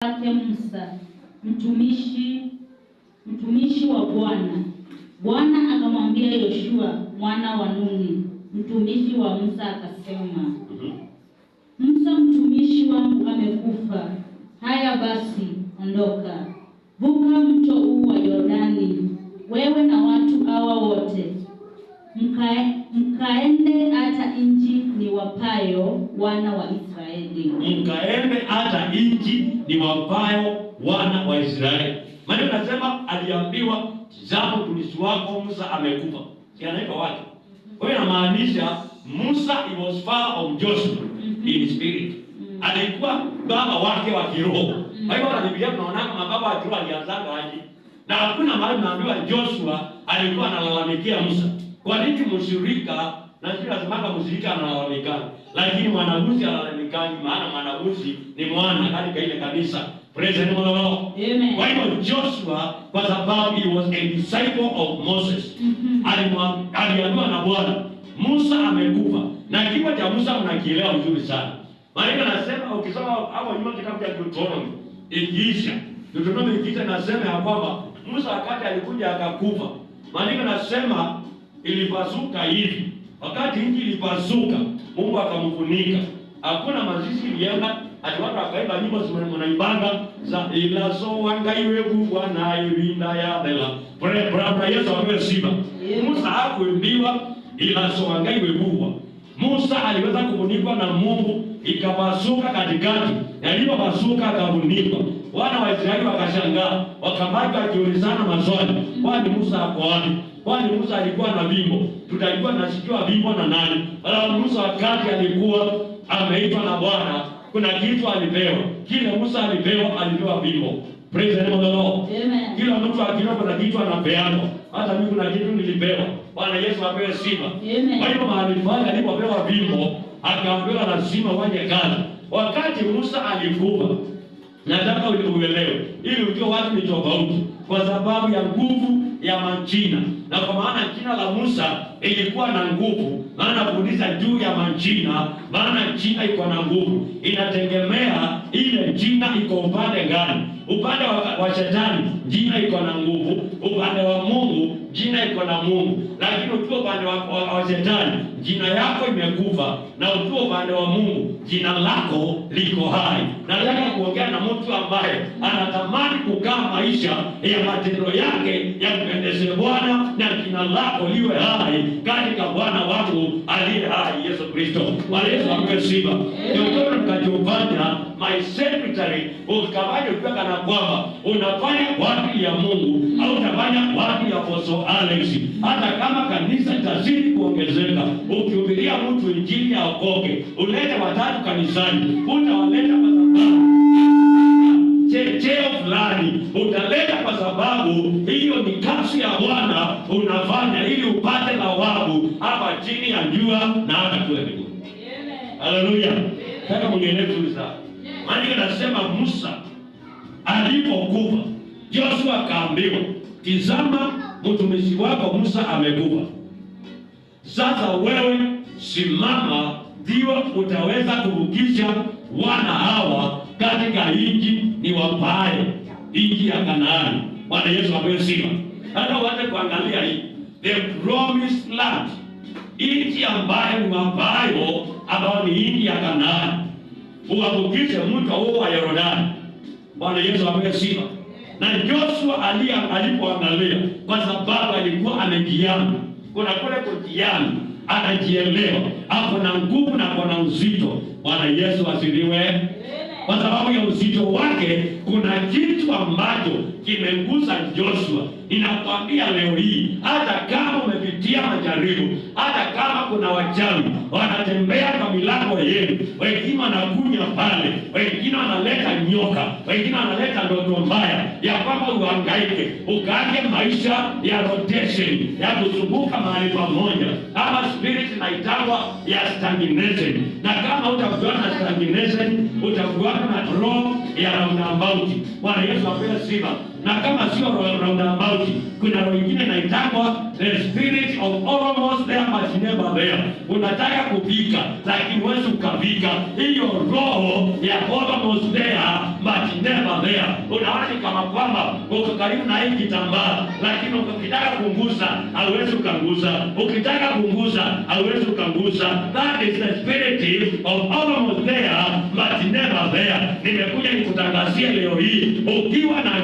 wake Musa mtumishi wa Bwana. Bwana akamwambia Yoshua mwana wa Nuni mtumishi wa Musa akasema, Musa mtumishi wangu amekufa. Haya basi, ondoka, vuka mto huu wa Yordani, wewe na watu hawa wote, mkaende hata nchi niwapayo wana wa Israeli. Mkaende hata nchi niwapayo wana wa Israeli. Maana nasema aliambiwa, tazama mtumishi wako Musa amekufa. Si anaitwa watu. Kwa hiyo inamaanisha Musa he was father of Joshua in spirit. Alikuwa baba wake wa kiroho. Kwa hiyo na Biblia tunaona mababa wa kiroho alianzanga aje. Na hakuna mahali naambiwa Joshua alikuwa analalamikia Musa. Kwa nini mshirika na sisi lazima mshirika analalamika? Lakini mwanafunzi analalamikani, maana mwanafunzi ni mwana katika ile kanisa. Praise the Lord. Amen. Kwa hiyo Joshua kwa sababu he was a disciple of Moses. Aliambiwa na Bwana, Musa amekufa. Na kifo cha Musa mnakielewa vizuri sana. Maana anasema ukisoma hapo nyuma kitabu cha Deuteronomy ikiisha nasema ya kwamba Musa wakati alikuja akakufa. Maana anasema ilipasuka hivi. Wakati nchi ilipasuka, Mungu akamfunika. Hakuna mazishi ilienda, ati watu wakaimba nyimbo zinaibanga za ila so wangaiwe kubwa na irinda ya bela. Bwana Yesu amesiba. Musa hakuimbiwa ila so wangaiwe kubwa. Musa aliweza kufunikwa na Mungu, ikapasuka katikati. Na ilipopasuka akafunikwa. Wana wa Israeli wakashangaa, wakabaki wakiulizana maswali. Kwani Musa ako wapi? Kwani Musa alikuwa na bimbo? Tutajua nasikiwa bimbo na nani? Wala Musa wakati alikuwa ameitwa na Bwana, kuna kitu alipewa. Kile Musa alipewa bimbo. Praise the name of the Lord. Amen. Kila mtu akiwa kuna kitu anapeana. Hata mimi kuna kitu nilipewa. Bwana Yesu apewe sifa. Amen. Kwa hiyo mahali pale alipopewa bimbo, akaambiwa lazima ufanye kazi. Wakati Musa alikufa, nataka uelewe, ili ujue watu ni tofauti kwa sababu ya nguvu ya majina. Na kwa maana jina la Musa ilikuwa na nguvu, maana kuuliza juu ya majina, maana jina iko na nguvu. Inategemea ile jina iko upande gani. Upande wa shetani jina iko na nguvu, upande wa Mungu jina iko na Mungu. Lakini ukiwa upande wa shetani jina yako imekufa, na ukiwa upande wa Mungu jina lako liko hai. Nataka kuongea na mtu ambaye anatamani kukaa maisha ya matendo yake ya kupendeza Bwana, na jina lako liwe hai katika Bwana wangu aliye hai Yesu Kristo. Bwana Yesu amesiba. Ndio mkajofanya my secretary ukafanya ukiwa kana kwamba unafanya wapi ya Mungu au unafanya wapi ya Apostle Alex. Hata kama kanisa litazidi kuongezeka, ukihubiria mtu injili ya okoke, ulete watatu kanisani, utawaleta kwa sababu cheo fulani utaleta kwa sababu hiyo ni kazi ya Bwana unafanya, ili upate thawabu hapa chini ya jua na hata kule mbinguni. Haleluya. Kama mwenyewe sana. Maana nasema Musa alipokufa, Joshua akaambiwa, tazama mtumishi wako Musa amekufa. Sasa wewe simama, ndio utaweza kuvukisha wana hawa katika nchi niwapayo, nchi ya Kanaani. Bwana Yesu apewe sifa. Hata waje kuangalia hii the promised land, nchi ambayo niwapayo, ambayo ni nchi ya Kanaani. Uwavukishe mto huo wa Yordani. Bwana Yesu apewe sifa. Na Joshua alipoangalia, kwa sababu alikuwa amejiana, kuna kule kujiana, anajielewa, hapo na nguvu na kuna uzito. Bwana Yesu asifiwe. Kwa sababu ya uzito wake, kuna kitu ambacho kimengusa Joshua. Ninakwambia leo hii, hata kama umepitia majaribu, hata kama kuna wachawi wanatembea kwa milango yenu, wengine wanakunya pale, wengine wanaleta nyoka, wengine wanaleta ndoto mbaya ya kwamba uhangaike, ukaanze maisha ya rotation, ya kuzunguka mahali pamoja, ama spirit inaitwa ya stagnation. Na kama utakuwa na stagnation, utakuwa na roho ya roundabout. Bwana Yesu apewe sifa. Na kama sio roundabout, kuna roho nyingine inaitwa the spirit of almost there but never there. Unataka kupika lakini huwezi ukapika. Hiyo roho ya almost there but never unaona ni kama kwamba uko karibu na hii kitambaa, lakini ukitaka kungusa hauwezi ukangusa, ukitaka kungusa hauwezi ukangusa. That is the spirit of almost there but never there. Nimekuja nikutangazia leo hii, ukiwa na